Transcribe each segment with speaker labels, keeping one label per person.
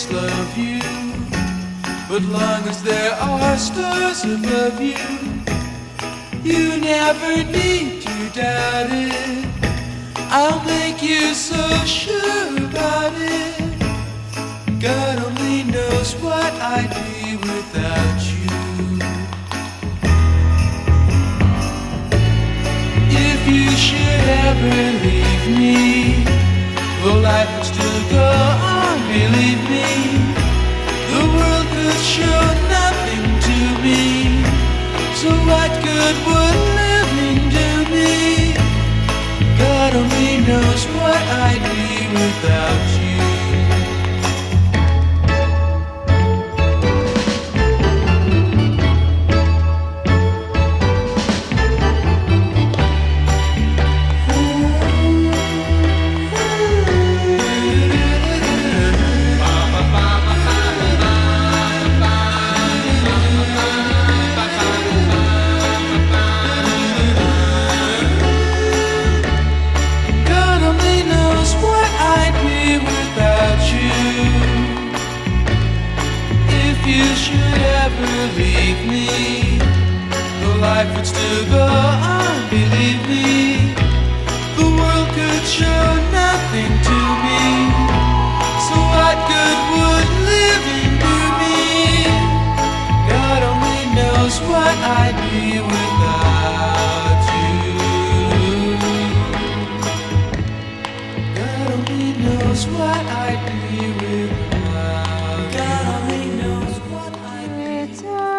Speaker 1: always love you, but long as there are stars above you, you never need to doubt it. I'll make you so sure about it. God only knows what I'd be without you. If you should ever leave me, well, life would still go on, believe me. The world could show nothing to me, so what good would living do me? God only knows what I'd be without you. Leave me, the life would still go on, believe me. The world could show nothing to me, so what good would living do me? God only knows what I'd be without you. God only knows what I'd be without. God only knows what I'd be without.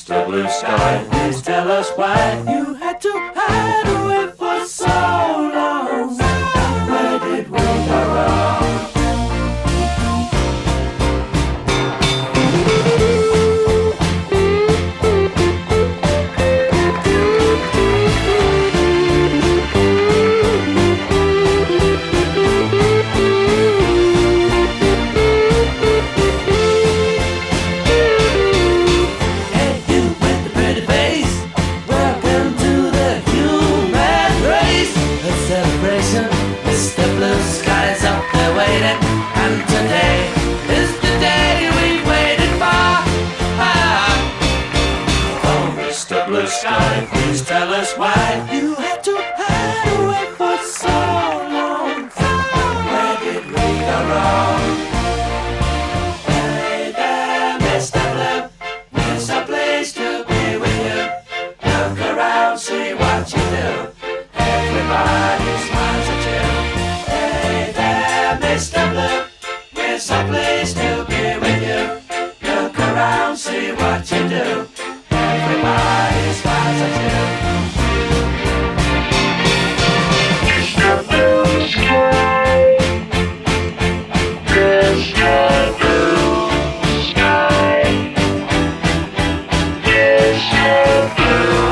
Speaker 1: Mr. Blue Sky, please tell us why you had to hide away for so long. Where did we go wrong? Blue sky, please tell us why you had to hide away for so long. Where did we go wrong? Hey there, Mr. Blue, here's a place to be with you. Look around, see what you do. Everybody smiles at you. Hey there, Mr. Blue, here's a place to be with you. Look around, see what you do. Everybody smiles at you. Mr. Blue Sky, Mr. Blue Sky, Mr. Blue